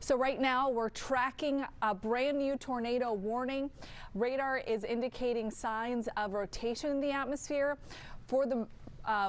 So right now we're tracking a brand new tornado warning. Radar is indicating signs of rotation in the atmosphere. For the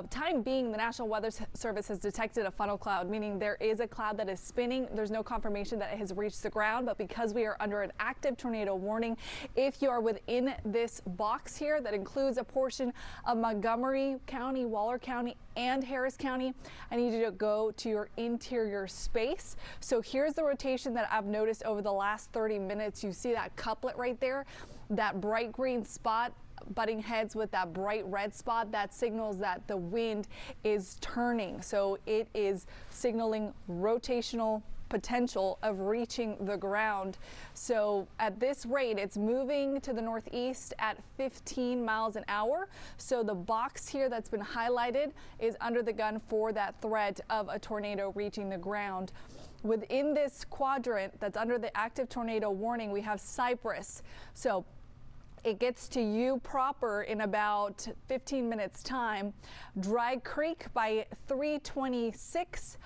time being, the National Weather Service has detected a funnel cloud, meaning there is a cloud that is spinning. There's no confirmation that it has reached the ground, but because we are under an active tornado warning, if you are within this box here that includes a portion of Montgomery County, Waller County, and Harris County, I need you to go to your interior space. So here's the rotation that I've noticed over the last 30 minutes. You see that couplet right there, that bright green spot butting heads with that bright red spot. That signals that the wind is turning. So it is signaling rotational potential of reaching the ground. So at this rate, it's moving to the northeast at 15 miles an hour. So the box here that's been highlighted is under the gun for that threat of a tornado reaching the ground. Within this quadrant that's under the active tornado warning, we have Cypress. So it gets to you proper in about 15 minutes time. Dry Creek by 3:26.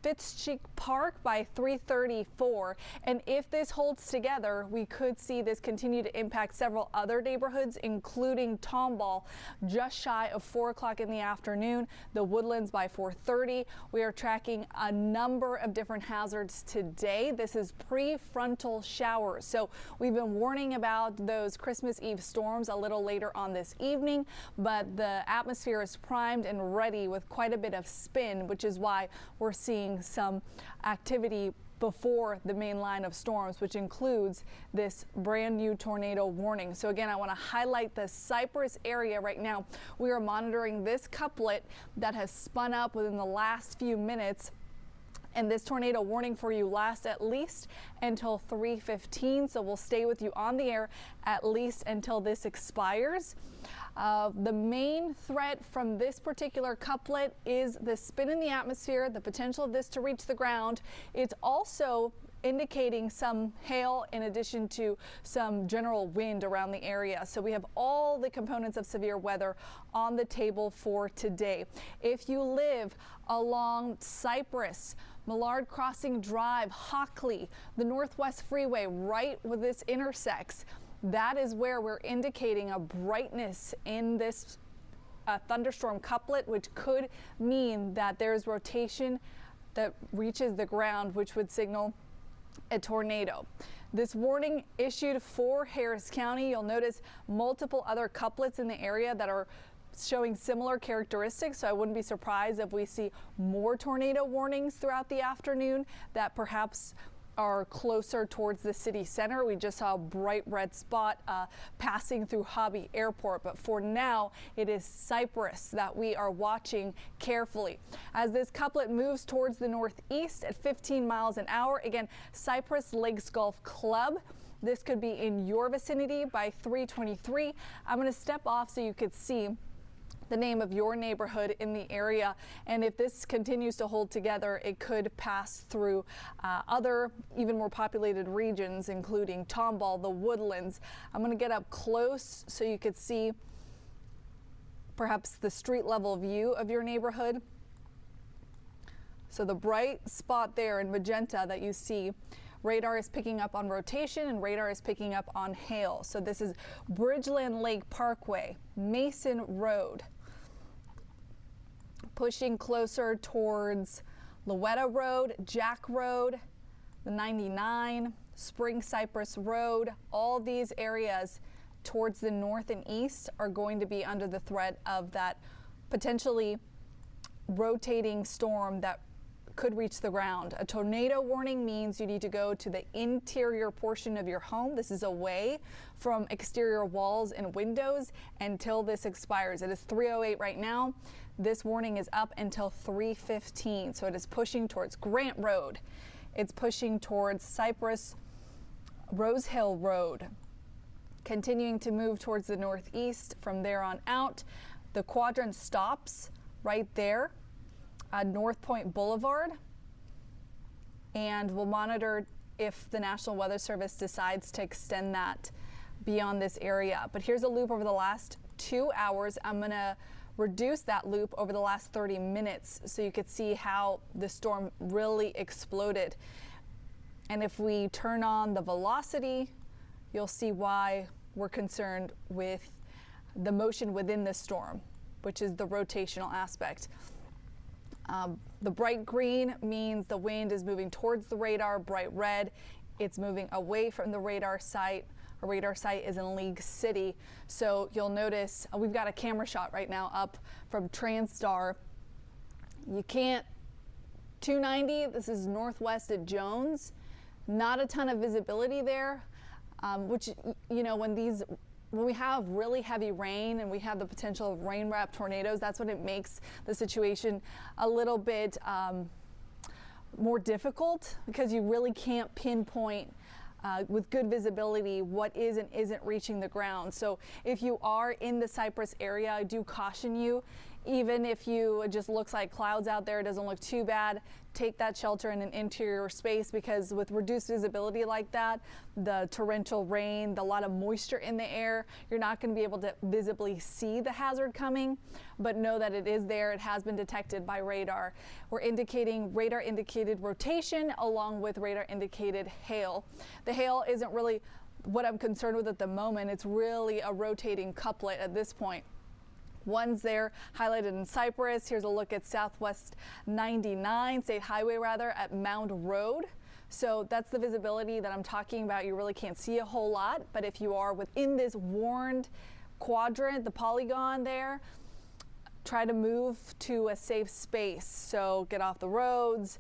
Fitzcheek Park by 3:34, and if this holds together, we could see this continue to impact several other neighborhoods, including Tomball, just shy of 4 o'clock in the afternoon. The Woodlands by 4:30. We are tracking a number of different hazards today. This is prefrontal showers, so we've been warning about those Christmas Eve storms a little later on this evening, but the atmosphere is primed and ready with quite a bit of spin, which is why we're seeing some activity before the main line of storms, which includes this brand new tornado warning. So again, I want to highlight the Cypress area right now. We are monitoring this couplet that has spun up within the last few minutes. And this tornado warning for you lasts at least until 3:15. So we'll stay with you on the air at least until this expires. The main threat from this particular couplet is the spin in the atmosphere, the potential of this to reach the ground. It's also indicating some hail in addition to some general wind around the area. So we have all the components of severe weather on the table for today. If you live along Cypress, Millard Crossing Drive, Hockley, the Northwest Freeway, right where this intersects, that is where we're indicating a brightness in this thunderstorm couplet, which could mean that there's rotation that reaches the ground, which would signal a tornado. This warning issued for Harris County. You'll notice multiple other couplets in the area that are showing similar characteristics, so I wouldn't be surprised if we see more tornado warnings throughout the afternoon that perhaps are closer towards the city center. We just saw a bright red spot passing through Hobby Airport, but for now it is Cypress that we are watching carefully. As this couplet moves towards the northeast at 15 miles an hour, again, Cypress Lakes Golf Club. This could be in your vicinity by 3:23. I'm going to step off so you could see the name of your neighborhood in the area, and if this continues to hold together, it could pass through other even more populated regions, including Tomball, the Woodlands. I'm going to get up close so you could see perhaps the street level view of your neighborhood. So the bright spot there in magenta that you see, radar is picking up on rotation and radar is picking up on hail. So this is Bridgeland Lake Parkway, Mason Road, pushing closer towards Lowetta Road, Jack Road, the 99, Spring Cypress Road. All these areas towards the north and east are going to be under the threat of that potentially rotating storm that could reach the ground. A tornado warning means you need to go to the interior portion of your home. This is away from exterior walls and windows until this expires. It is 3:08 right now. This warning is up until 3:15. So it is pushing towards Grant Road. It's pushing towards Cypress, Rose Hill Road. Continuing to move towards the northeast from there on out. The quadrant stops right there. North Point Boulevard, and we'll monitor if the National Weather Service decides to extend that beyond this area. But here's a loop over the last 2 hours. I'm going to reduce that loop over the last 30 minutes so you could see how the storm really exploded. And if we turn on the velocity, you'll see why we're concerned with the motion within the storm, which is the rotational aspect. The bright green means the wind is moving towards the radar. Bright red, it's moving away from the radar site. Our radar site is in League City. So you'll notice we've got a camera shot right now up from Transtar. You can't, 290, this is northwest at Jones. Not a ton of visibility there, which, you know, when we have really heavy rain and we have the potential of rain-wrapped tornadoes, that's when it makes the situation a little bit more difficult, because you really can't pinpoint with good visibility what is and isn't reaching the ground. So if you are in the Cypress area, I do caution you, even if it just looks like clouds out there, it doesn't look too bad, take that shelter in an interior space, because with reduced visibility like that, the torrential rain, the lot of moisture in the air, you're not going to be able to visibly see the hazard coming, but know that it is there. It has been detected by radar. We're indicating radar indicated rotation along with radar indicated hail. The hail isn't really what I'm concerned with at the moment. It's really a rotating couplet at this point. One's there highlighted in Cypress. Here's a look at Southwest 99, State Highway rather, at Mound Road. So that's the visibility that I'm talking about. You really can't see a whole lot, but if you are within this warned quadrant, the polygon there, try to move to a safe space. So get off the roads,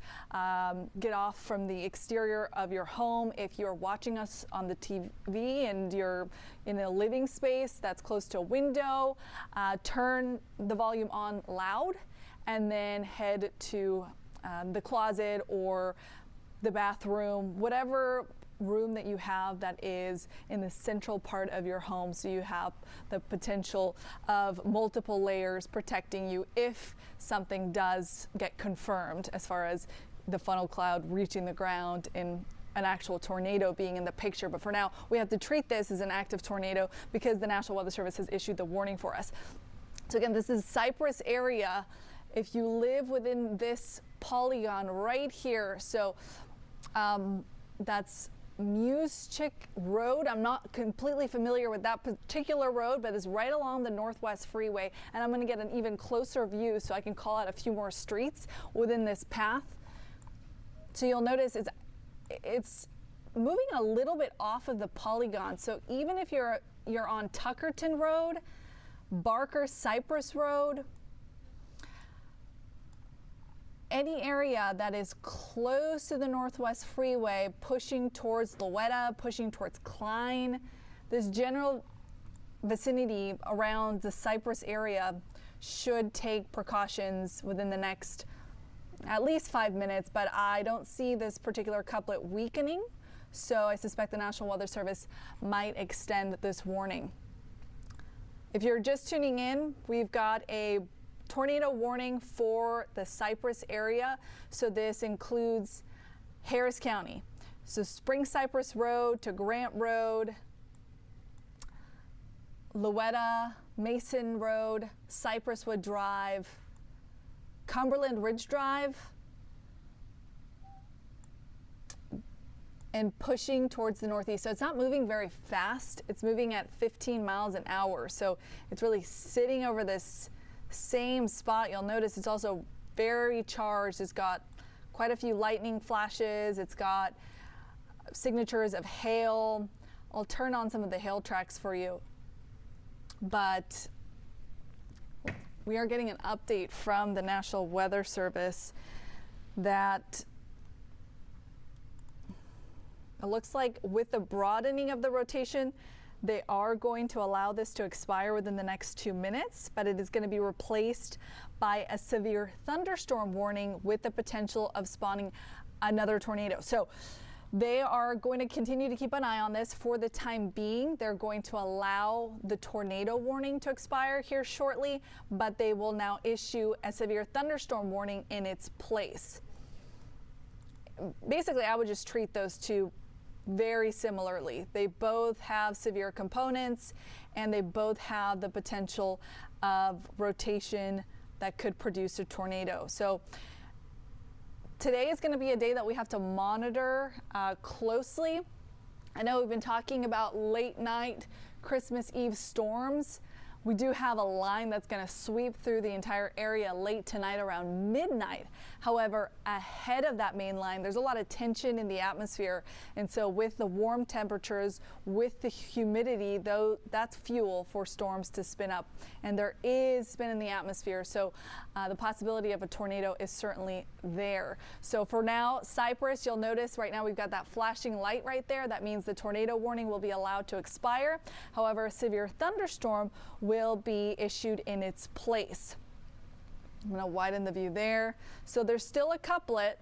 get off from the exterior of your home. If you're watching us on the TV and you're in a living space that's close to a window, turn the volume on loud and then head to the closet or the bathroom, whatever room that you have that is in the central part of your home, so you have the potential of multiple layers protecting you if something does get confirmed as far as the funnel cloud reaching the ground and an actual tornado being in the picture. But for now, we have to treat this as an active tornado because the National Weather Service has issued the warning for us. So again, this is Cypress area. If you live within this polygon right here, so that's Muschek Road. I'm not completely familiar with that particular road, but it's right along the Northwest Freeway, and I'm going to get an even closer view so I can call out a few more streets within this path. So you'll notice it's moving a little bit off of the polygon. So even if you're on Tuckerton Road, Barker Cypress Road, any area that is close to the Northwest Freeway, pushing towards Loetta, pushing towards Klein, this general vicinity around the Cypress area should take precautions within the next at least 5 minutes, but I don't see this particular couplet weakening, so I suspect the National Weather Service might extend this warning. If you're just tuning in, we've got a tornado warning for the Cypress area. So this includes Harris County. So Spring Cypress Road to Grant Road, Loetta, Mason Road, Cypresswood Drive, Cumberland Ridge Drive, and pushing towards the northeast. So it's not moving very fast. It's moving at 15 miles an hour. So it's really sitting over this same spot. You'll notice it's also very charged. It's got quite a few lightning flashes. It's got signatures of hail. I'll turn on some of the hail tracks for you. But we are getting an update from the National Weather Service that it looks like with the broadening of the rotation, they are going to allow this to expire within the next 2 minutes, but it is going to be replaced by a severe thunderstorm warning with the potential of spawning another tornado. So they are going to continue to keep an eye on this for the time being. They're going to allow the tornado warning to expire here shortly, but they will now issue a severe thunderstorm warning in its place. Basically, I would just treat those two very similarly. They both have severe components and they both have the potential of rotation that could produce a tornado. So today is going to be a day that we have to monitor closely. I know we've been talking about late night Christmas Eve storms. We do have a line that's going to sweep through the entire area late tonight around midnight. However, ahead of that main line, there's a lot of tension in the atmosphere. And so with the warm temperatures, with the humidity, though, that's fuel for storms to spin up. And there is spin in the atmosphere. So the possibility of a tornado is certainly there. So for now, Cypress, you'll notice right now we've got that flashing light right there. That means the tornado warning will be allowed to expire. However, a severe thunderstorm will be issued in its place. I'm going to widen the view there. So there's still a couplet.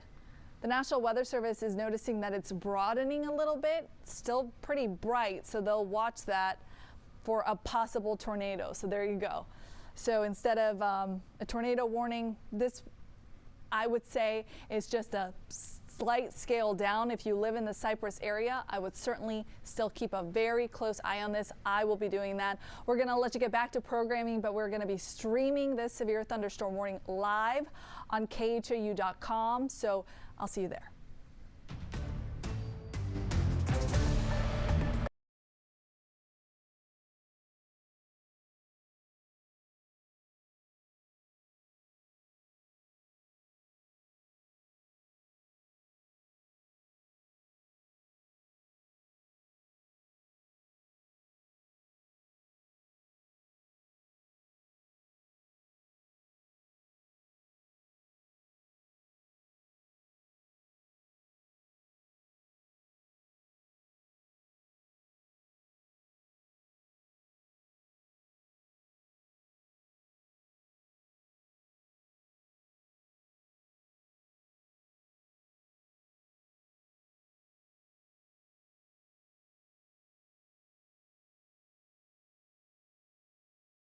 The National Weather Service is noticing that it's broadening a little bit, still pretty bright, so they'll watch that for a possible tornado. So there you go. So instead of a tornado warning, this I would say is just a slight scale down. If you live in the Cypress area, I would certainly still keep a very close eye on this. I will be doing that. We're going to let you get back to programming, but we're going to be streaming this severe thunderstorm warning live on khou.com. So I'll see you there.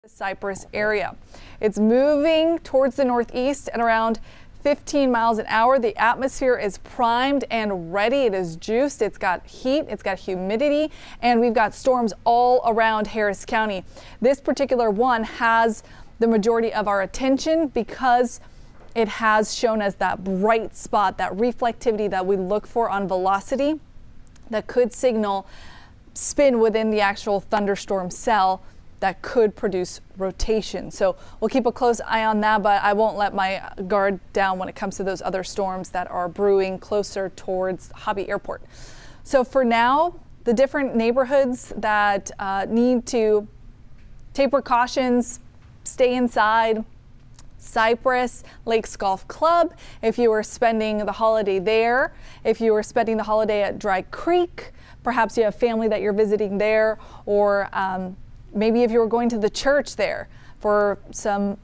Cypress area. It's moving towards the northeast at around 15 miles an hour. The atmosphere is primed and ready. It is juiced. It's got heat. It's got humidity, and we've got storms all around Harris County. This particular one has the majority of our attention because it has shown as that bright spot, that reflectivity that we look for on velocity that could signal spin within the actual thunderstorm cell that could produce rotation. So we'll keep a close eye on that, but I won't let my guard down when it comes to those other storms that are brewing closer towards Hobby Airport. So for now, the different neighborhoods that need to take precautions, stay inside. Cypress Lakes Golf Club, if you were spending the holiday there, if you were spending the holiday at Dry Creek, perhaps you have family that you're visiting there, or maybe if you were going to the church there for some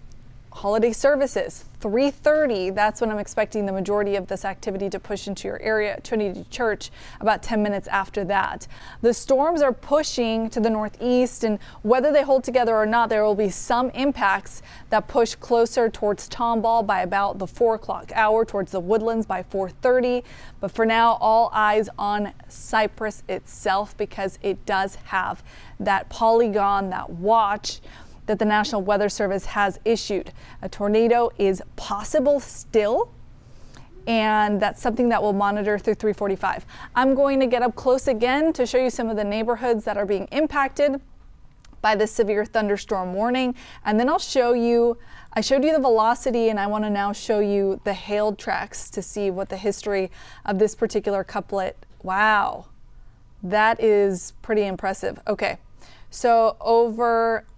holiday services, 3:30, that's when I'm expecting the majority of this activity to push into your area, Trinity Church, about 10 minutes after that. The storms are pushing to the northeast, and whether they hold together or not, there will be some impacts that push closer towards Tomball by about the 4 o'clock hour, towards the Woodlands by 4:30. But for now, all eyes on Cypress itself, because it does have that polygon, that watch that the National Weather Service has issued. A tornado is possible still, and that's something that we'll monitor through 3:45. I'm going to get up close again to show you some of the neighborhoods that are being impacted by the severe thunderstorm warning, and then I showed you the velocity, and I want to now show you the hail tracks to see what the history of this particular couplet. Wow, that is pretty impressive. Okay. So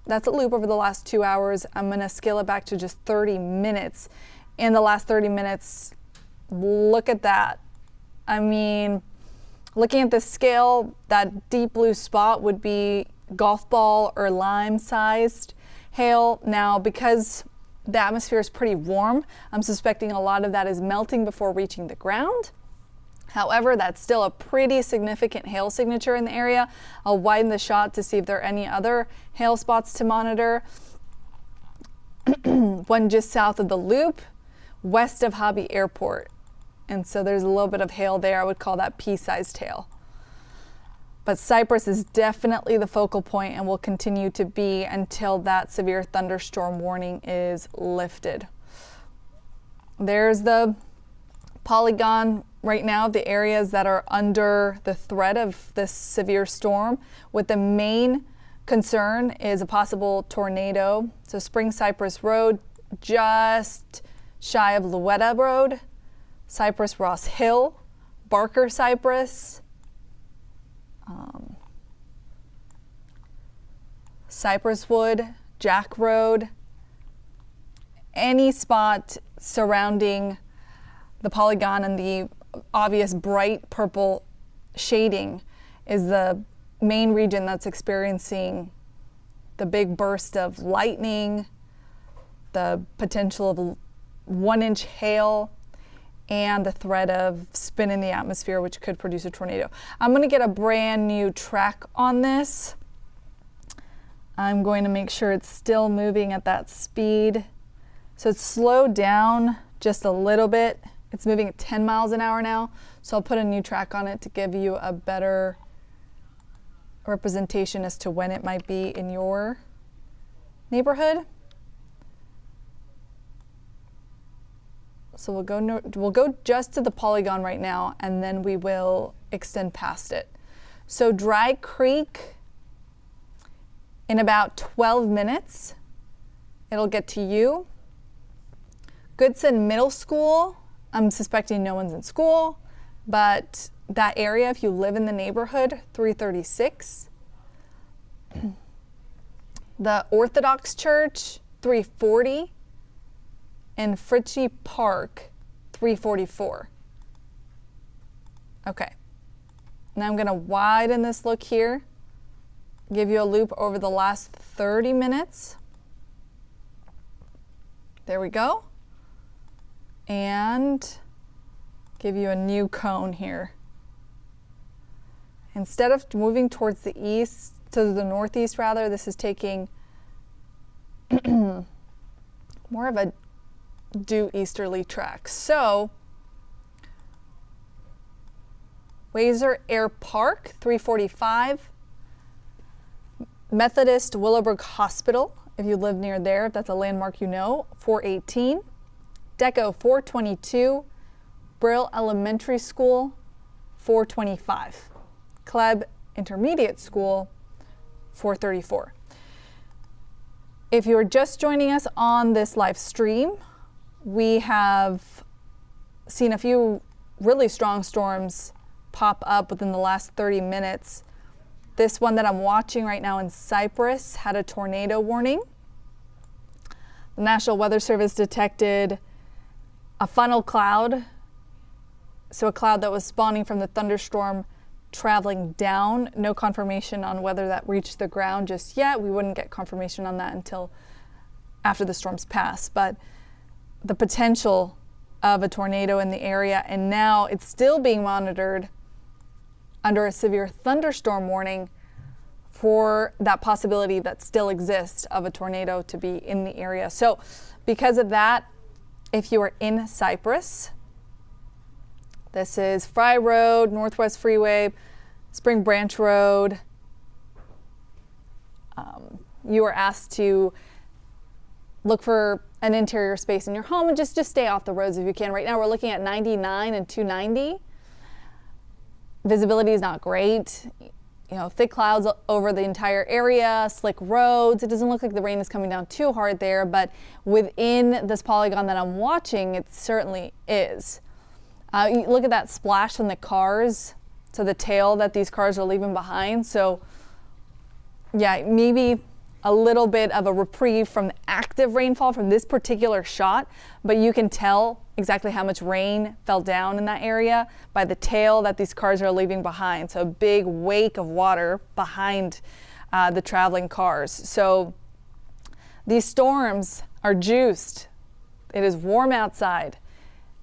that's a loop over the last 2 hours. I'm going to scale it back to just 30 minutes. In the last 30 minutes, look at that. I mean, looking at the scale, that deep blue spot would be golf ball or lime sized hail. Now, because the atmosphere is pretty warm, I'm suspecting a lot of that is melting before reaching the ground. However, that's still a pretty significant hail signature in the area. I'll widen the shot to see if there are any other hail spots to monitor. One just south of the loop, west of Hobby Airport. And so there's a little bit of hail there. I would call that pea-sized hail. But Cypress is definitely the focal point and will continue to be until that severe thunderstorm warning is lifted. There's the polygon right now of the areas that are under the threat of this severe storm, with the main concern is a possible tornado. So Spring Cypress Road, just shy of Louetta Road, Cypress Ross Hill, Barker Cypress, Cypress Wood, Jack Road, any spot surrounding the polygon and the obvious bright purple shading is the main region that's experiencing the big burst of lightning, the potential of 1-inch hail, and the threat of spin in the atmosphere, which could produce a tornado. I'm going to get a brand new track on this. I'm going to make sure it's still moving at that speed. So it's slowed down just a little bit. It's moving at 10 miles an hour now. So I'll put a new track on it to give you a better representation as to when it might be in your neighborhood. So we'll go just to the polygon right now, and then we will extend past it. So Dry Creek, in about 12 minutes, it'll get to you. Goodson Middle School, I'm suspecting no one's in school, but that area, if you live in the neighborhood, 336. The Orthodox Church, 340. And Fritchie Park, 344. Okay. Now I'm going to widen this look here, give you a loop over the last 30 minutes. There we go. And give you a new cone here. Instead of moving towards the east, to the northeast rather, this is taking more of a due easterly track. So Wazer Air Park, 345. Methodist Willowbrook Hospital, if you live near there, if that's a landmark you know, 418. Deco, 422. Brill Elementary School, 425. Kleb Intermediate School, 434. If you're just joining us on this live stream, we have seen a few really strong storms pop up within the last 30 minutes. This one that I'm watching right now in Cypress had a tornado warning. The National Weather Service detected a funnel cloud, so a cloud that was spawning from the thunderstorm traveling down. No confirmation on whether that reached the ground just yet. We wouldn't get confirmation on that until after the storms pass. But the potential of a tornado in the area, and now it's still being monitored under a severe thunderstorm warning for that possibility that still exists of a tornado to be in the area. So because of that, if you are in Cypress, this is Fry Road, Northwest Freeway, Spring Branch Road. You are asked to look for an interior space in your home and just stay off the roads if you can. Right now we're looking at 99 and 290. Visibility is not great. You know, thick clouds over the entire area, slick roads. It doesn't look like the rain is coming down too hard there, but within this polygon that I'm watching, it certainly is. You look at that splash from the cars, to the tail that these cars are leaving behind. So yeah, maybe a little bit of a reprieve from the active rainfall from this particular shot, but you can tell exactly how much rain fell down in that area by the tail that these cars are leaving behind. So a big wake of water behind the traveling cars. So these storms are juiced. It is warm outside.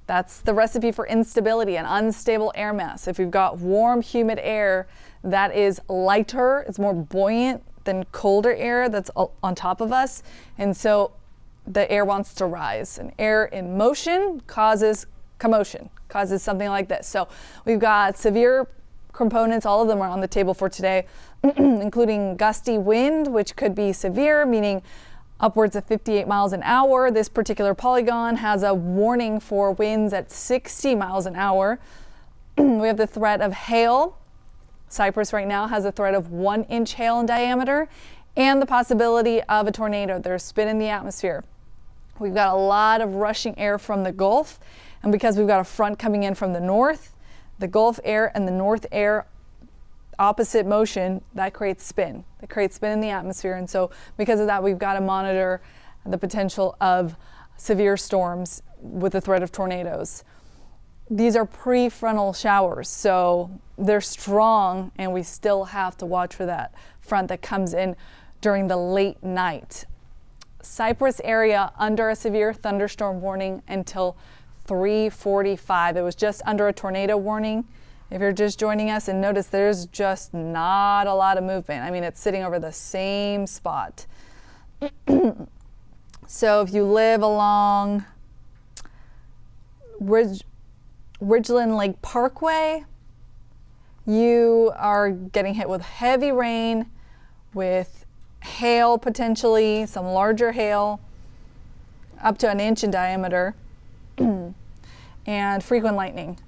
That's the recipe for instability and unstable air mass. If you've got warm, humid air that is lighter, it's more buoyant than colder air that's on top of us. And so the air wants to rise. And air in motion causes commotion, causes something like this. So we've got severe components, all of them are on the table for today, including gusty wind, which could be severe, meaning upwards of 58 miles an hour. This particular polygon has a warning for winds at 60 miles an hour. We have the threat of hail. Cypress right now has a threat of 1-inch hail in diameter and the possibility of a tornado. There's spin in the atmosphere. We've got a lot of rushing air from the Gulf, and because we've got a front coming in from the north, the Gulf air and the north air opposite motion, that creates spin. That creates spin in the atmosphere, and so because of that, we've got to monitor the potential of severe storms with the threat of tornadoes. These are prefrontal showers, so they're strong, and we still have to watch for that front that comes in during the late night. Cypress area under a severe thunderstorm warning until 3:45. It was just under a tornado warning. If you're just joining us, and notice there's just not a lot of movement. I mean, it's sitting over the same spot. So if you live along Ridgeland Lake Parkway, you are getting hit with heavy rain, with hail potentially, some larger hail, up to 1 inch in diameter, and frequent lightning.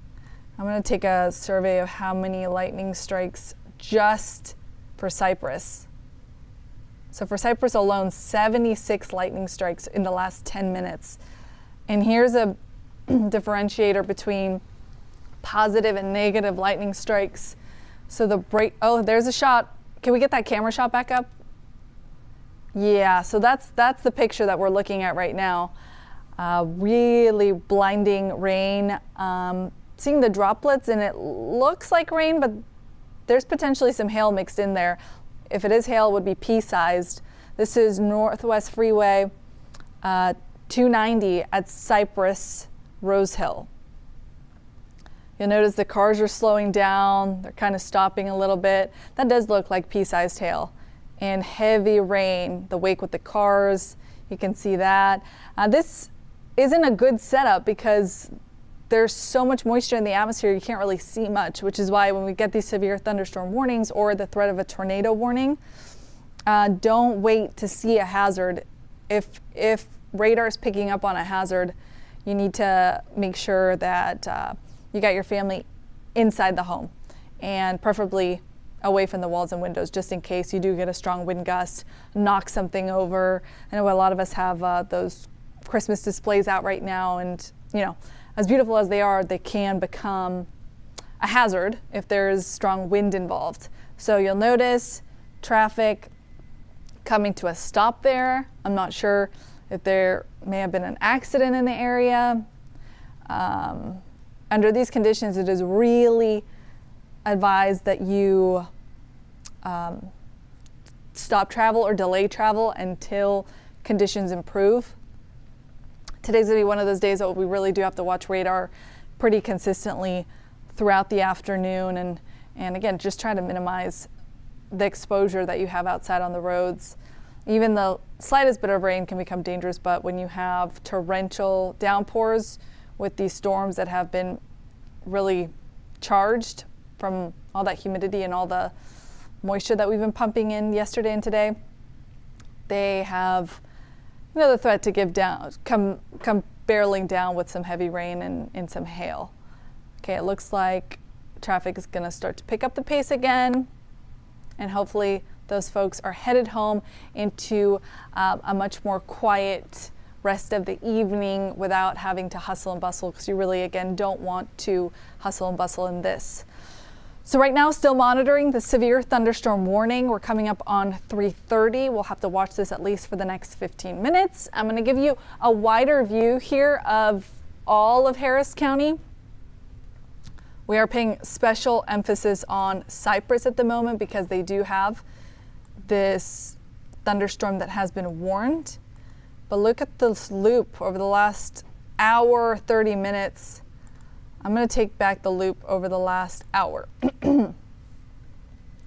I'm going to take a survey of how many lightning strikes just for Cypress. So for Cypress alone, 76 lightning strikes in the last 10 minutes. And here's a differentiator between positive and negative lightning strikes. So oh, there's a shot. Can we get that camera shot back up? Yeah, so that's the picture that we're looking at right now. Really blinding rain. Seeing the droplets, and it looks like rain, but there's potentially some hail mixed in there. If it is hail, it would be pea-sized. This is Northwest Freeway 290 at Cypress, Rose Hill. You'll notice the cars are slowing down. They're kind of stopping a little bit. That does look like pea-sized hail. And heavy rain, the wake with the cars, you can see that. This isn't a good setup because there's so much moisture in the atmosphere, you can't really see much, which is why when we get these severe thunderstorm warnings or the threat of a tornado warning, don't wait to see a hazard. If radar is picking up on a hazard, you need to make sure that you got your family inside the home, and preferably away from the walls and windows, just in case you do get a strong wind gust, knock something over. I know a lot of us have those Christmas displays out right now, and you know, as beautiful as they are, they can become a hazard if there's strong wind involved. So you'll notice traffic coming to a stop there. I'm not sure if there may have been an accident in the area. Under these conditions, it is really advised that you stop travel or delay travel until conditions improve. Today's going to be one of those days that we really do have to watch radar pretty consistently throughout the afternoon, and again, just try to minimize the exposure that you have outside on the roads. Even the slightest bit of rain can become dangerous, but when you have torrential downpours with these storms that have been really charged from all that humidity and all the moisture that we've been pumping in yesterday and today, they have the threat to come barreling down with some heavy rain and some hail. Okay, it looks like traffic is going to start to pick up the pace again, and hopefully those folks are headed home into a much more quiet rest of the evening without having to hustle and bustle, because you really, again, don't want to hustle and bustle in this. So right now, still monitoring the severe thunderstorm warning. We're coming up on 3:30. We'll have to watch this at least for the next 15 minutes. I'm going to give you a wider view here of all of Harris County. We are paying special emphasis on Cypress at the moment because they do have this thunderstorm that has been warned. But look at this loop over the last hour, 30 minutes. I'm going to take back the loop over the last hour.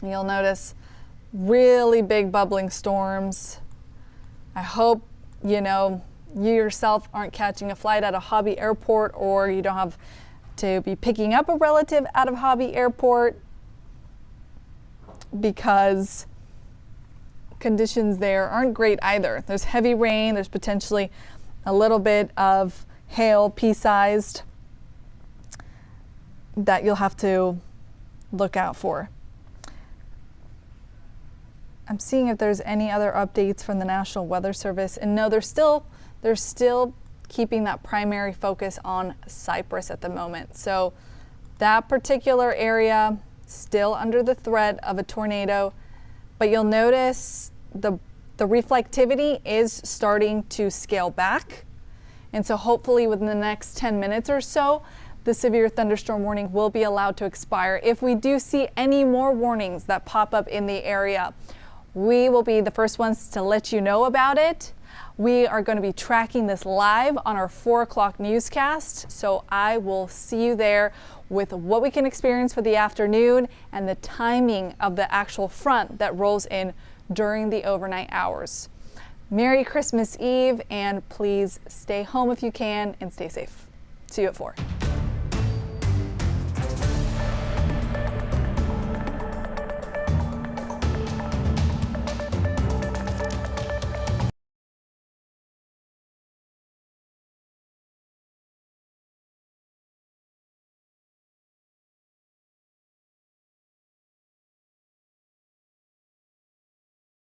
You'll notice really big bubbling storms. I hope, you yourself aren't catching a flight at a Hobby Airport, or you don't have to be picking up a relative out of Hobby Airport, because conditions there aren't great either. There's heavy rain, there's potentially a little bit of hail, pea-sized, that you'll have to look out for. I'm seeing if there's any other updates from the National Weather Service, and no, they're still keeping that primary focus on Cypress at the moment. So that particular area still under the threat of a tornado, but you'll notice the reflectivity is starting to scale back. And so hopefully within the next 10 minutes or so, the severe thunderstorm warning will be allowed to expire. If we do see any more warnings that pop up in the area, we will be the first ones to let you know about it. We are going to be tracking this live on our 4 o'clock newscast. So I will see you there with what we can experience for the afternoon and the timing of the actual front that rolls in during the overnight hours. Merry Christmas Eve, and please stay home if you can and stay safe. See you at 4.